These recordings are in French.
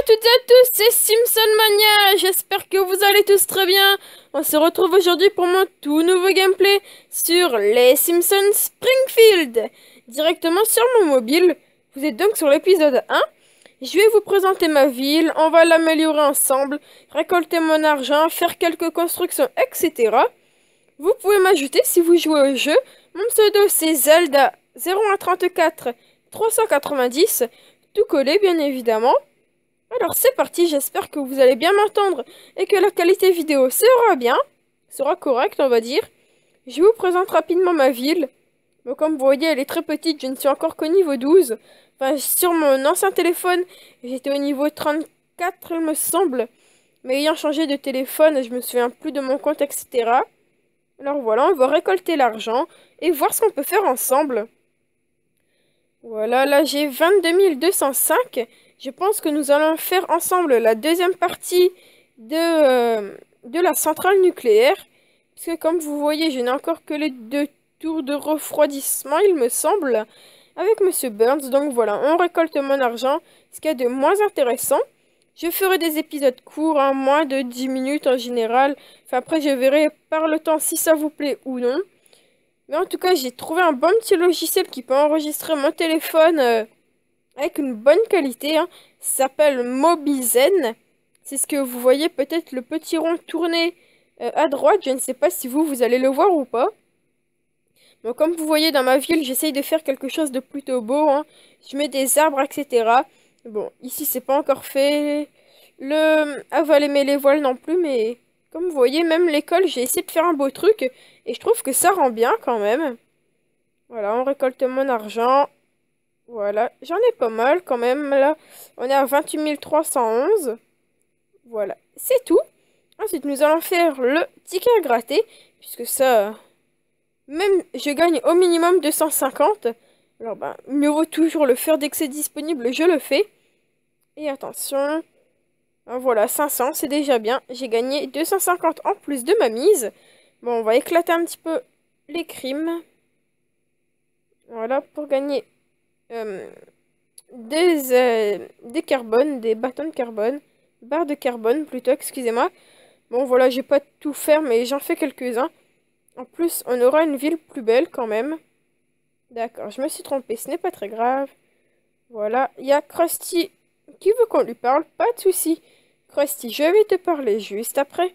toutes et à tous, c'est Simpson Mania. J'espère que vous allez tous très bien. On se retrouve aujourd'hui pour mon tout nouveau gameplay sur les Simpsons Springfield, directement sur mon mobile. Vous êtes donc sur l'épisode 1. Je vais vous présenter ma ville, on va l'améliorer ensemble, récolter mon argent, faire quelques constructions, etc. Vous pouvez m'ajouter si vous jouez au jeu. Mon pseudo c'est Zelda 0134 390, tout collé bien évidemment. Alors c'est parti, j'espère que vous allez bien m'entendre et que la qualité vidéo sera bien, sera correcte on va dire. Je vous présente rapidement ma ville. Bon, comme vous voyez elle est très petite, je ne suis encore qu'au niveau 12. Enfin sur mon ancien téléphone j'étais au niveau 34 il me semble. Mais ayant changé de téléphone je me souviens plus de mon compte etc. Alors voilà, on va récolter l'argent et voir ce qu'on peut faire ensemble. Voilà, là j'ai 22 205. Je pense que nous allons faire ensemble la deuxième partie de la centrale nucléaire. Puisque comme vous voyez, je n'ai encore que les 2 tours de refroidissement, il me semble, avec Monsieur Burns. Donc voilà, on récolte mon argent, ce qui est de moins intéressant. Je ferai des épisodes courts, hein, moins de 10 minutes en général. Enfin après, je verrai par le temps si ça vous plaît ou non. Mais en tout cas, j'ai trouvé un bon petit logiciel qui peut enregistrer mon téléphone avec une bonne qualité. Hein. Ça s'appelle Mobizen. C'est ce que vous voyez peut-être le petit rond tourné à droite. Je ne sais pas si vous allez le voir ou pas. Bon, comme vous voyez dans ma ville, j'essaye de faire quelque chose de plutôt beau. Hein. Je mets des arbres, etc. Bon, ici, c'est pas encore fait. Le avaler mes les voiles non plus, mais comme vous voyez, même l'école, j'ai essayé de faire un beau truc. Et je trouve que ça rend bien quand même. Voilà, on récolte mon argent. Voilà, j'en ai pas mal quand même. Là, on est à 28 311. Voilà, c'est tout. Ensuite, nous allons faire le ticket à gratter. Puisque ça, même je gagne au minimum 250. Alors, ben, mieux vaut toujours le faire dès que c'est disponible, je le fais. Et attention. Voilà, 500, c'est déjà bien. J'ai gagné 250 en plus de ma mise. Bon, on va éclater un petit peu les crimes. Voilà, pour gagner des carbones, des bâtons de carbone. Barres de carbone, plutôt, excusez-moi. Bon, voilà, je vais pas tout faire, mais j'en fais quelques-uns. En plus, on aura une ville plus belle, quand même. D'accord, je me suis trompée, ce n'est pas très grave. Voilà, il y a Krusty qui veut qu'on lui parle, pas de souci. Krusty, je vais te parler juste après.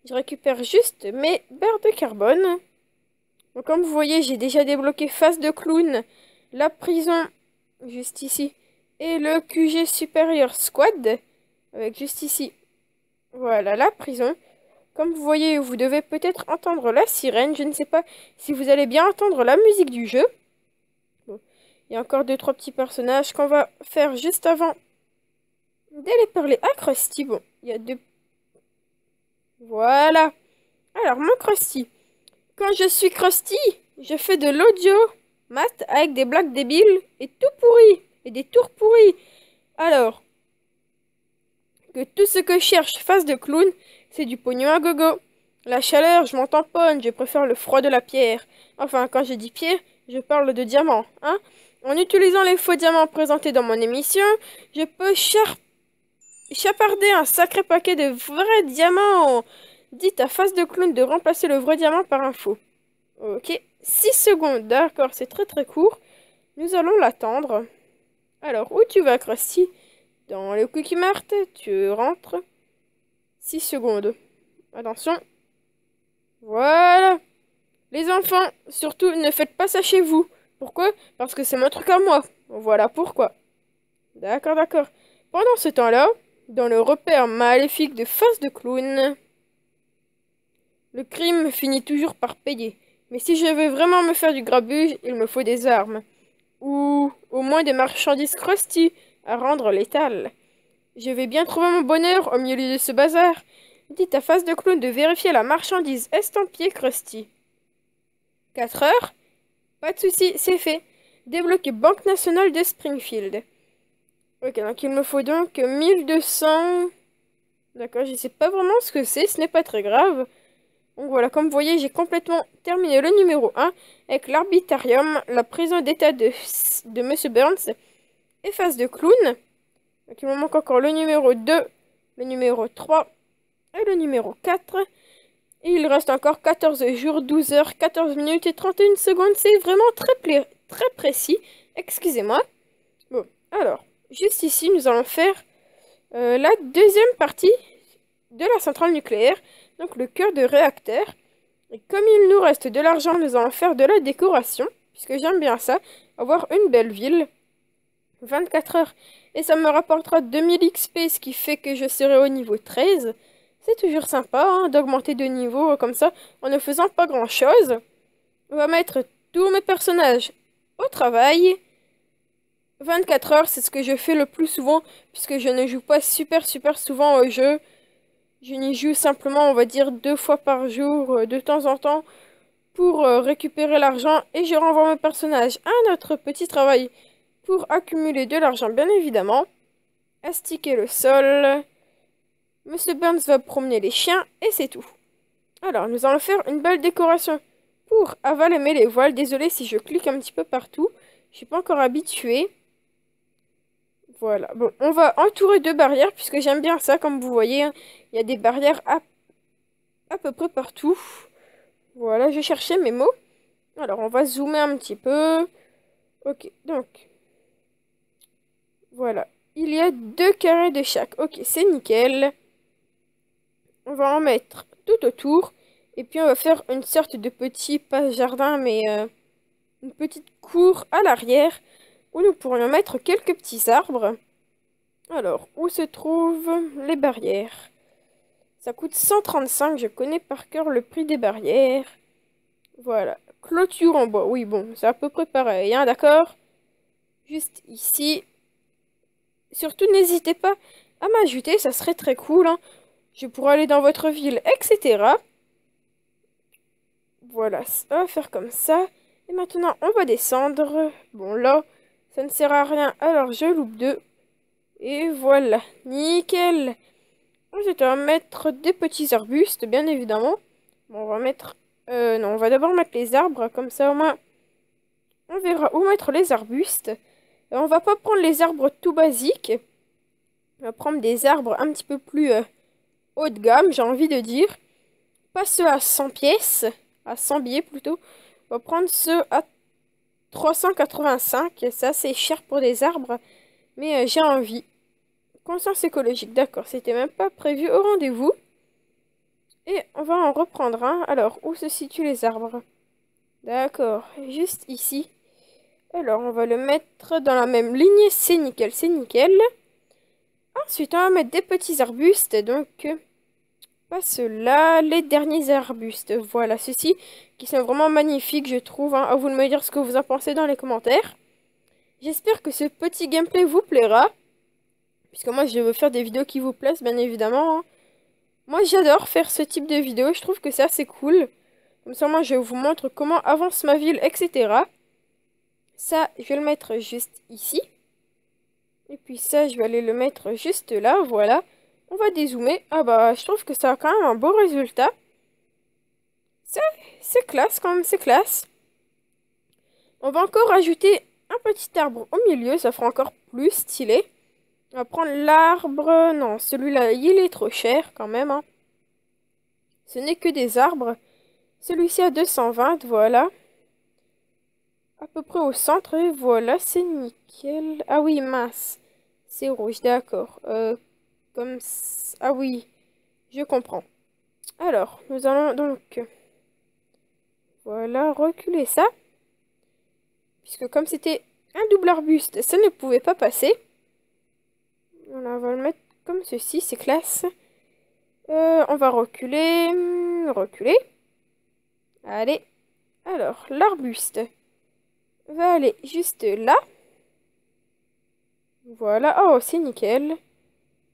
Je récupère juste mes barres de carbone. Donc, comme vous voyez, j'ai déjà débloqué Face de Clown, la prison, juste ici, et le QG Superior Squad, avec juste ici, voilà, la prison. Comme vous voyez, vous devez peut-être entendre la sirène, je ne sais pas si vous allez bien entendre la musique du jeu. Bon. Il y a encore 2-3 petits personnages qu'on va faire juste avant d'aller parler à Krusty. Bon, il y a 2... Voilà. Alors, mon Krusty. Quand je suis Krusty, je fais de l'audio mat avec des blagues débiles et tout pourri. Et des tours pourris. Alors, que tout ce que je cherche face de clown, c'est du pognon à gogo. La chaleur, je m'en tamponne, je préfère le froid de la pierre. Enfin, quand je dis pierre, je parle de diamant, hein. En utilisant les faux diamants présentés dans mon émission, je peux chaparder un sacré paquet de vrais diamants. Dites à Face de Clown de remplacer le vrai diamant par un faux. Ok, 6 secondes, d'accord, c'est très très court. Nous allons l'attendre. Alors, où tu vas, Krusty? Dans le Cookie Mart, tu rentres. 6 secondes. Attention. Voilà. Les enfants, surtout, ne faites pas ça chez vous. Pourquoi? Parce que c'est mon truc à moi. Voilà pourquoi. D'accord, d'accord. Pendant ce temps-là, dans le repère maléfique de Face de Clown, le crime finit toujours par payer. Mais si je veux vraiment me faire du grabuge, il me faut des armes. Ou au moins des marchandises Krusty à rendre létales. Je vais bien trouver mon bonheur au milieu de ce bazar. Dites à Face de Clown de vérifier la marchandise estampillée Krusty. 4 heures? Pas de souci, c'est fait. Débloquer Banque Nationale de Springfield. Ok, donc il me faut donc 1200... D'accord, je sais pas vraiment ce que c'est, ce n'est pas très grave. Donc voilà, comme vous voyez, j'ai complètement terminé le numéro 1 avec l'Arbitarium, la prison d'état de Monsieur Burns et Face de Clown. Donc il me manque encore le numéro 2, le numéro 3 et le numéro 4. Et il reste encore 14 jours, 12 heures, 14 minutes et 31 secondes. C'est vraiment très précis. Excusez-moi. Bon, alors, juste ici, nous allons faire la deuxième partie de la centrale nucléaire. Donc le cœur de réacteur. Et comme il nous reste de l'argent, nous allons faire de la décoration. Puisque j'aime bien ça. Avoir une belle ville. 24 heures. Et ça me rapportera 2000 XP, ce qui fait que je serai au niveau 13. C'est toujours sympa hein, d'augmenter de niveau comme ça en ne faisant pas grand chose. On va mettre tous mes personnages au travail. 24 heures, c'est ce que je fais le plus souvent puisque je ne joue pas super souvent au jeu. Je n'y joue simplement, on va dire, 2 fois par jour, de temps en temps, pour récupérer l'argent et je renvoie mes personnages à notre petit travail pour accumuler de l'argent, bien évidemment. Astiquer le sol. Monsieur Burns va promener les chiens et c'est tout. Alors, nous allons faire une belle décoration pour avaler les voiles. Désolé si je clique un petit peu partout. Je suis pas encore habituée. Voilà. Bon, on va entourer de barrières puisque j'aime bien ça. Comme vous voyez, hein, il y a des barrières à peu près partout. Voilà, je cherchais mes mots. Alors, on va zoomer un petit peu. Ok, donc. Voilà. Il y a 2 carrés de chaque. Ok, c'est nickel. On va en mettre tout autour. Et puis on va faire une sorte de petit, pas jardin, mais une petite cour à l'arrière. Où nous pourrions mettre quelques petits arbres. Alors, où se trouvent les barrières? Ça coûte 135, je connais par cœur le prix des barrières. Voilà. Clôture en bois. Oui, bon, c'est à peu près pareil, hein, d'accord? Juste ici. Surtout, n'hésitez pas à m'ajouter, ça serait très cool, hein. Je pourrais aller dans votre ville, etc. Voilà, on va faire comme ça. Et maintenant, on va descendre. Bon, là, ça ne sert à rien, alors je loupe 2. Et voilà, nickel. Ensuite, on va mettre des petits arbustes, bien évidemment. Bon, on va mettre... non, on va d'abord mettre les arbres, comme ça, au moins, on verra où mettre les arbustes. Et on va pas prendre les arbres tout basiques. On va prendre des arbres un petit peu plus haut de gamme, j'ai envie de dire. Pas ceux à 100 pièces, à 100 billets plutôt. On va prendre ceux à 385. Ça, c'est cher pour des arbres, mais j'ai envie. Conscience écologique, d'accord, c'était même pas prévu au rendez-vous. Et on va en reprendre un. Alors, où se situent les arbres? D'accord, juste ici. Alors, on va le mettre dans la même ligne. C'est nickel, c'est nickel. Ensuite, on va mettre des petits arbustes. Donc, pas ceux-là, les derniers arbustes. Voilà, ceux-ci qui sont vraiment magnifiques, je trouve. Hein. À vous de me dire ce que vous en pensez dans les commentaires. J'espère que ce petit gameplay vous plaira. Puisque moi, je veux faire des vidéos qui vous plaisent, bien évidemment. Hein. Moi, j'adore faire ce type de vidéos. Je trouve que c'est assez cool. Comme ça, moi, je vous montre comment avance ma ville, etc. Ça, je vais le mettre juste ici. Et puis ça, je vais aller le mettre juste là. Voilà. On va dézoomer. Ah bah, je trouve que ça a quand même un beau résultat. C'est classe quand même, c'est classe. On va encore ajouter un petit arbre au milieu. Ça fera encore plus stylé. On va prendre l'arbre. Non, celui-là, il est trop cher quand même. Hein. Ce n'est que des arbres. Celui-ci à 220, voilà. À peu près au centre, et voilà, c'est nickel. Ah oui, mince. C'est rouge, d'accord. Ah oui, je comprends. Alors, nous allons donc... Voilà, reculer ça. Puisque comme c'était un double arbuste, ça ne pouvait pas passer. Voilà, on va le mettre comme ceci, c'est classe. On va reculer. Reculer. Allez. Alors, l'arbuste va aller juste là. Voilà. Oh, c'est nickel.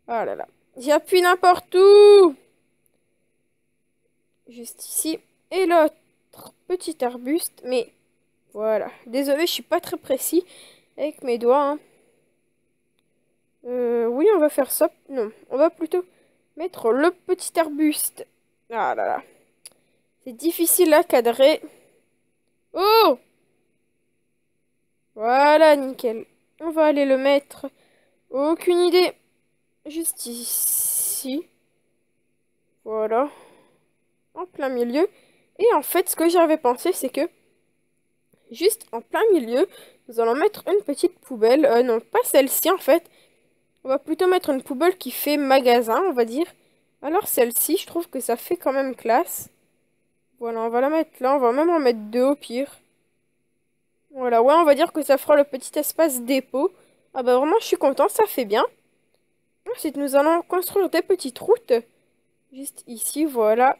Oh là là. J'appuie n'importe où. Juste ici. Et l'autre petit arbuste. Mais voilà. Désolé, je suis pas très précis avec mes doigts. Hein. Oui, on va faire ça. Non, on va plutôt mettre le petit arbuste. Ah là là. C'est difficile à cadrer. Oh! Voilà, nickel. On va aller le mettre Aucune idée. Juste ici. Voilà. En plein milieu. Et en fait, ce que j'avais pensé, c'est que juste en plein milieu, nous allons mettre une petite poubelle. Non, pas celle-ci en fait. On va plutôt mettre une poubelle qui fait magasin, on va dire. Alors celle-ci, je trouve que ça fait quand même classe. Voilà, on va la mettre là. On va même en mettre deux au pire. Voilà, ouais, on va dire que ça fera le petit espace dépôt. Ah bah vraiment, je suis content, ça fait bien. Ensuite, nous allons construire des petites routes. Juste ici, voilà.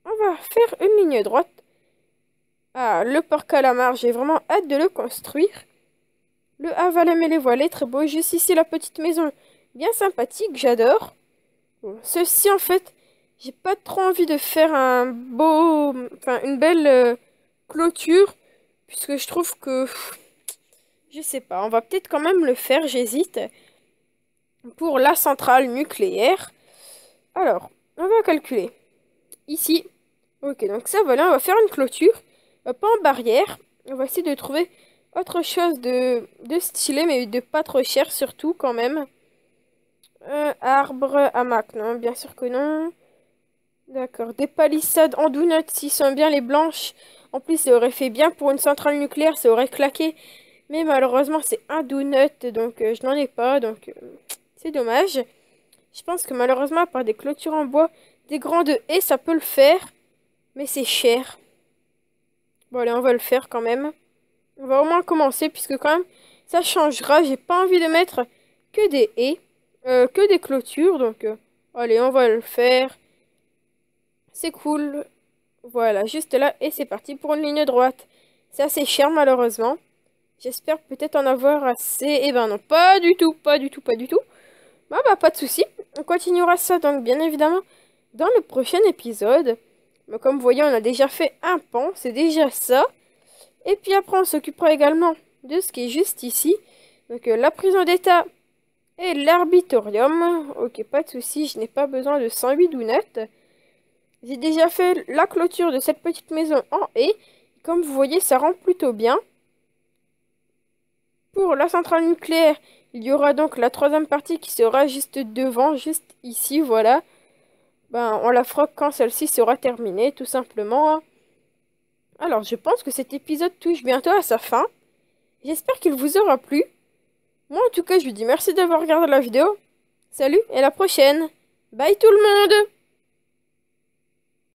On va faire une ligne droite. Ah, le port calamar, j'ai vraiment hâte de le construire. Le Havalem et les voilées, très beau. Juste ici, la petite maison, bien sympathique, j'adore. Bon, ceci, en fait, j'ai pas trop envie de faire un beau... Enfin, une belle clôture. Puisque je trouve que... Je sais pas, on va peut-être quand même le faire, j'hésite. Pour la centrale nucléaire. Alors, on va calculer. Ici. Ok, donc ça, voilà, on va faire une clôture. Pas en barrière. On va essayer de trouver autre chose de stylé, mais de pas trop cher, surtout, quand même. Arbre, hamac, non, bien sûr que non. D'accord, des palissades en donuts, s'ils sont bien les blanches. En plus, ça aurait fait bien pour une centrale nucléaire, ça aurait claqué. Mais malheureusement, c'est un donut, donc je n'en ai pas, donc c'est dommage. Je pense que malheureusement, par des clôtures en bois, des grandes haies, ça peut le faire. Mais c'est cher. Bon, allez, on va le faire quand même. On va au moins commencer, puisque quand même, ça changera. J'ai pas envie de mettre que des haies, que des clôtures. Donc, allez, on va le faire. C'est cool. Voilà, juste là. Et c'est parti pour une ligne droite. C'est assez cher, malheureusement. J'espère peut-être en avoir assez. Eh ben non, pas du tout, pas du tout, pas du tout. Bah, pas de souci. On continuera ça, donc, bien évidemment, dans le prochain épisode. Mais comme vous voyez, on a déjà fait un pan. C'est déjà ça. Et puis après, on s'occupera également de ce qui est juste ici. Donc, la prison d'état et l'arbitorium. Ok, pas de souci, je n'ai pas besoin de 108 donuts. J'ai déjà fait la clôture de cette petite maison en haie. Comme vous voyez, ça rend plutôt bien. Pour la centrale nucléaire, il y aura donc la troisième partie qui sera juste devant, juste ici, voilà. Ben, on la fera quand celle-ci sera terminée, tout simplement. Alors, je pense que cet épisode touche bientôt à sa fin. J'espère qu'il vous aura plu. Moi, en tout cas, je vous dis merci d'avoir regardé la vidéo. Salut et à la prochaine. Bye tout le monde!